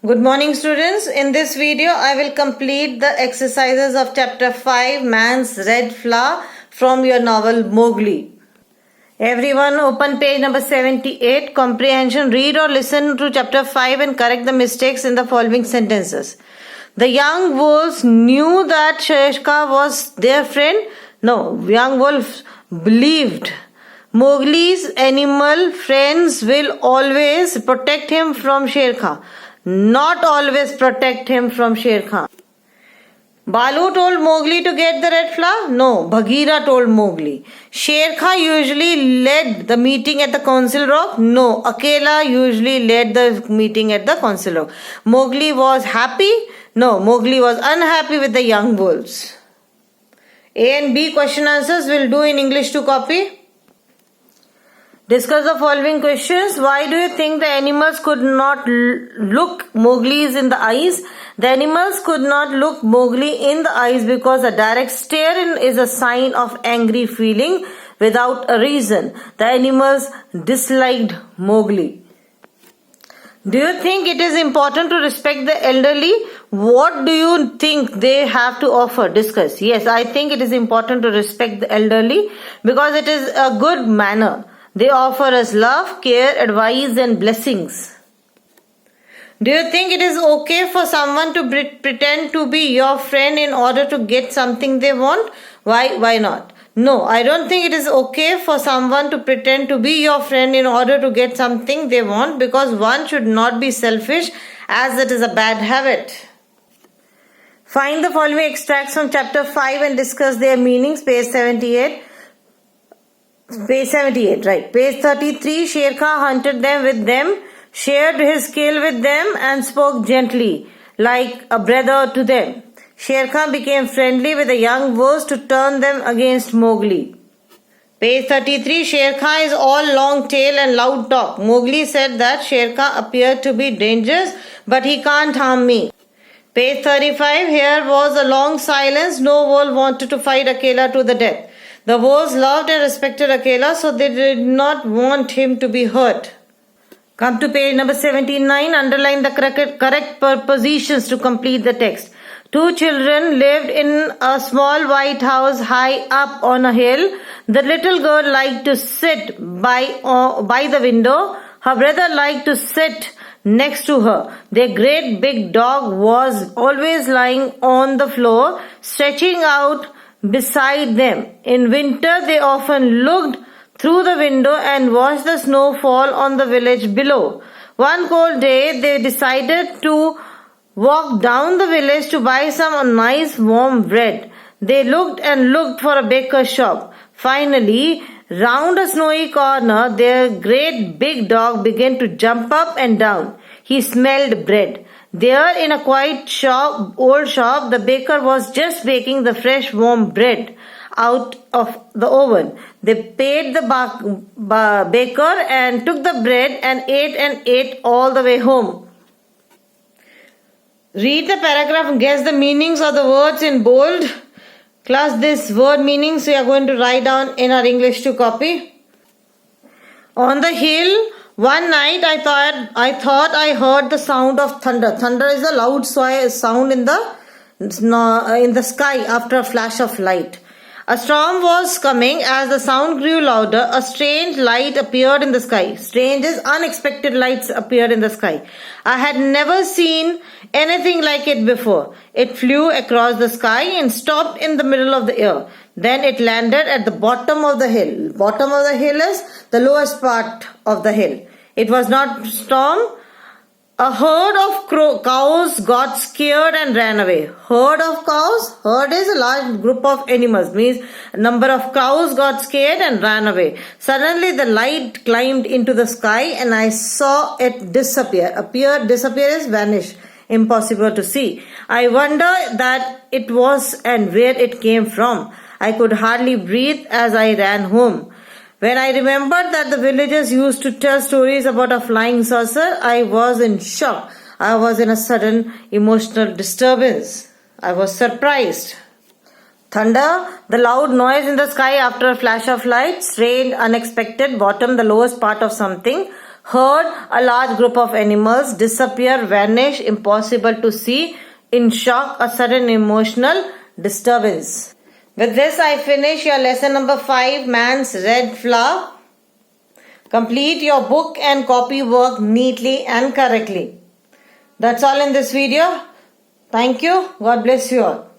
Good morning students. In this video I will complete the exercises of chapter 5 Man's Red Flower from your novel Mowgli. Everyone open page number 78 comprehension. Read or listen to chapter 5 and correct the mistakes in the following sentences. The young wolves knew that Sherkha was their friend. No, young wolves believed Mowgli's animal friends will always protect him from Sherkha. Not always protect him from Sher Khan. Balu told Mowgli to get the red flower? No, Bagheera told Mowgli. Sher Khan usually led the meeting at the council rock? No, Akela usually led the meeting at the council rock. Mowgli was happy? No, Mowgli was unhappy with the young wolves. A and B question answers will do in English to copy. Discuss the following questions. Why do you think the animals could not look Mowgli's in the eyes? The animals could not look Mowgli in the eyes because a direct stare is a sign of angry feeling without a reason. The animals disliked Mowgli. Do you think it is important to respect the elderly? What do you think they have to offer? Discuss. Yes, I think it is important to respect the elderly because it is a good manner. They offer us love, care, advice and blessings. Do you think it is okay for someone to pretend to be your friend in order to get something they want? Why not? No, I don't think it is okay for someone to pretend to be your friend in order to get something they want because one should not be selfish as it is a bad habit. Find the following extracts from chapter 5 and discuss their meanings. Page 78. Page 78, right. Page 33, Sher Khan hunted them with them, shared his kill with them and spoke gently, like a brother to them. Sher Khan became friendly with the young wolves to turn them against Mowgli. Page 33, Sher Khan is all long tail and loud talk. Mowgli said that Sher Khan appeared to be dangerous, but he can't harm me. Page 35, here was a long silence. No wolf wanted to fight Akela to the death. The wolves loved and respected Akela, so they did not want him to be hurt. Come to page number 79. Underline the correct prepositions to complete the text. Two children lived in a small white house high up on a hill. The little girl liked to sit by the window. Her brother liked to sit next to her. Their great big dog was always lying on the floor, stretching out beside them. In winter, they often looked through the window and watched the snow fall on the village below. One cold day, they decided to walk down the village to buy some nice warm bread. They looked and looked for a baker's shop. Finally, round a snowy corner, their great big dog began to jump up and down. He smelled bread. There in a quiet old shop, the baker was just baking the fresh warm bread out of the oven. They paid the baker and took the bread and ate all the way home. Read the paragraph and guess the meanings of the words in bold. Class, this word meanings we are going to write down in our English to copy. On the hill, one night I thought I heard the sound of thunder. Thunder is a loud sound in the sky after a flash of light. A storm was coming. As the sound grew louder, a strange light appeared in the sky. Strange is unexpected lights appeared in the sky. I had never seen anything like it before. It flew across the sky and stopped in the middle of the air. Then it landed at the bottom of the hill. Bottom of the hill is the lowest part of the hill. It was not storm. A herd of cows got scared and ran away. Herd of cows? Herd is a large group of animals. Means a number of cows got scared and ran away. Suddenly the light climbed into the sky and I saw it disappear. Disappear is vanish. Impossible to see. I wonder that it was and where it came from. I could hardly breathe as I ran home. When I remembered that the villagers used to tell stories about a flying saucer, I was in shock. I was in a sudden emotional disturbance. I was surprised. Thunder, the loud noise in the sky after a flash of light, strange, unexpected, bottom, the lowest part of something. heard, a large group of animals disappear, vanish, impossible to see, in shock, a sudden emotional disturbance. With this, I finish your lesson number 5, Man's Red Flower. Complete your book and copy work neatly and correctly. That's all in this video. Thank you. God bless you all.